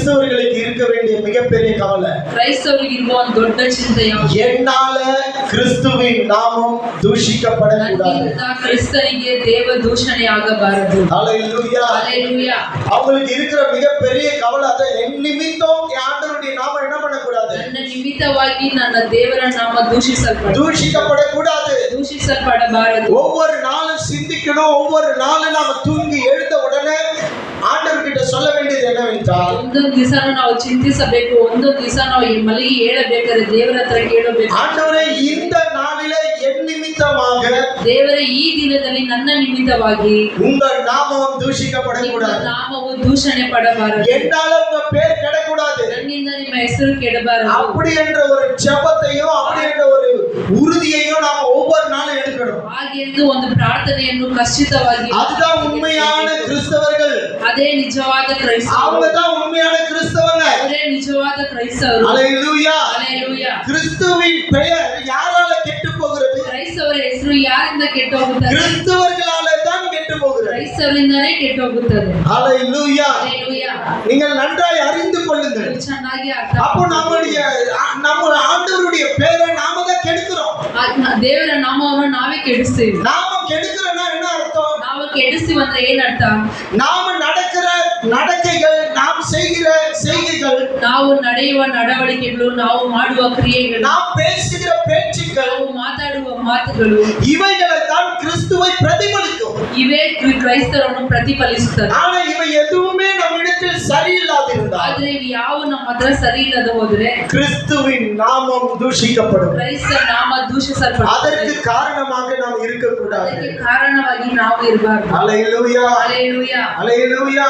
கிறிஸ்தவர்களுக்கு இருக்க வேண்டிய மிகப்பெரிய கவலை, ಕ್ರೈಸ್ತವರಿಗೆ ಇರುವ ಒಂದು ದೊಡ್ಡ ಚಿಂತೆ ಯಾವುದು? என்னால கிறிஸ்துவின் நாமம் தூஷிக்கப்படக்கூடாது. ನನ್ನಿಂದ ಕ್ರಿಸ್ತನಿಗೆ ದೇವ ದೂಷಣೆ ಆಗಬಾರದು. ஹல்லேலூயா. ஹல்லேலூயா. அவங்களுக்கு இருக்கிற மிகப்பெரிய கவலை அதான், என் நிமித்தம் என் ஆண்டவருடைய நாமம் என்ன பண்ணக்கூடாது? ನನ್ನ ನಿಮಿತ್ತವಾಗಿ ನನ್ನ ದೇವರ ನಾಮ தூஷிக்கப்படக்கூடாது. ದೂಷಿಸಲ್ಪಡಬಾರದು. ஒவ்வொரு நாளும் சிந்திக்கணும். ஒவ்வொரு நாளும் நாம தூங்கி எழுந்த உடனே ஆண்டவர்கிட்ட சொல்ல வேண்டியது என்னவென்றால், ಒಂದೊಂದು ದಿವಸ ನಾವು ಚಿಂತಿಸಬೇಕು. ಒಂದೊಂದು ದಿವಸ ನಾವು ಮಲಗಿ ಹೇಳಬೇಕಾದ್ರೆ ದೇವರ ಹತ್ರ ಕೇಳಬೇಕು, ஆண்டவரே இந்த நாளிலே என் நிமித்தமாக ದೇವರೇ ಈ ದಿನದಲ್ಲಿ ನನ್ನ ನಿಮಿತ್ತವಾಗಿ உங்கள் நாமம் தூஷிக்கப்படக்கூடாது. ನಾಮವು ದೂಷಣೆ ಪಡಬಾರದು. என்னால உங்க பேர் கெடக்கூடாது. ನನ್ನಿಂದ ನಿಮ್ಮ ಹೆಸರು ಕೆಡಬಾರದು. அப்படி என்ற ஒரு ஜெபத்தையும் அப்படி என்ற ஒரு உறுதியையும் நாம ஒவ்வொரு நாளும் எடுக்கணும். ಹಾಗೆಂದು ಒಂದು ಪ್ರಾರ್ಥನೆಯನ್ನು ಖಚಿತವಾಗಿ, அதுதான் உண்மையான கிறிஸ்தவர்கள். ಅದೇ ನಿಜವಾದ ಕ್ರೈಸ್ತವರು. அவங்க தான் உண்மையான கிறிஸ்தவங்க. ಅವರೇ ನಿಜವಾದ ಕ್ರೈಸ್ತವರು. ஹல்லேலூயா. ಹಲ್ಲೆಲೂಯಾ. கிறிஸ்துவின் பெயர் யாரால கெட்டு போகிறது? ಕ್ರೈಸ್ತವರ ಹೆಸರು ಯಾರಿಂದ ಕೆಟ್ಟು ಹೋಗುತ್ತದೆ? கிறிஸ்தவர்களால தான் கெட்டு போகிறது. ಕ್ರೈಸ್ತವರಿಂದನೇ ಕೆಟ್ಟು ಹೋಗುತ್ತದೆ. ஹல்லேலூயா. ಹಲ್ಲೆಲೂಯಾ. நீங்கள் நன்றாய் அறிந்து கொள்ளுங்கள். ಚೆನ್ನಾಗಿ ಅರ್ಥ. அப்போ நம்ம ஆண்டவருடைய பெயரை நாம தான் கெடுக்கிறோம். ದೇವರ ನಾಮವನ್ನು ನಾವೇ ಕೆಡಿಸ್ತೀವಿ. நாம கெடுக்கிறோம்னா என்ன அர்த்தம்? ನಾವು ಕೆಡಿಸ್ತೀವಿ ಅಂದ್ರೆ ಏನ್ ಅರ್ಥ? நாம நடக்கிற நடக்கைகள், நாம் செய்கிற செய்கைகள், ನಾವು ನಡೆಯುವ ನಡವಳಿಕೆಗಳು, ನಾವು ಮಾಡುವ ಕ್ರಿಯೆಗಳು, நாம் பேசுகிற பேச்சுக்கள், ನಾವು ಮಾತಾಡುವ ಮಾತುಗಳು, இவைகளை தான் கிறிஸ்துவை பிரதிபலிக்கும். ಇವೇ ಕ್ರೈಸ್ತರನ್ನು ಪ್ರತಿಫಲಿಸುತ್ತದೆ. ஆனா இவை எதுவுமே நம்மிடத்தில் சரியில்லாதிருந்தால், ಆದ್ರೆ ಇವು ಯಾವ ನಮ್ಮ ಹತ್ರ ಸರಿ ಇಲ್ಲದ ಹೋದ್ರೆ கிறிஸ்துவின் நாமம் தூஷிக்கப்படும். ಕ್ರೈಸ್ತ ನಾಮ ದೂಷಿಸಲ್ಪಡುತ್ತದೆ. அதற்கு காரணமாக நாம் இருக்கக்கூடாது. ಅದಕ್ಕೆ ಕಾರಣವಾಗಿ ನಾವು ಇರಬಾರದು. ஹல்லேலூயா. ಹಲ್ಲೆಲೂಯಾ. ஹல்லேலூயா.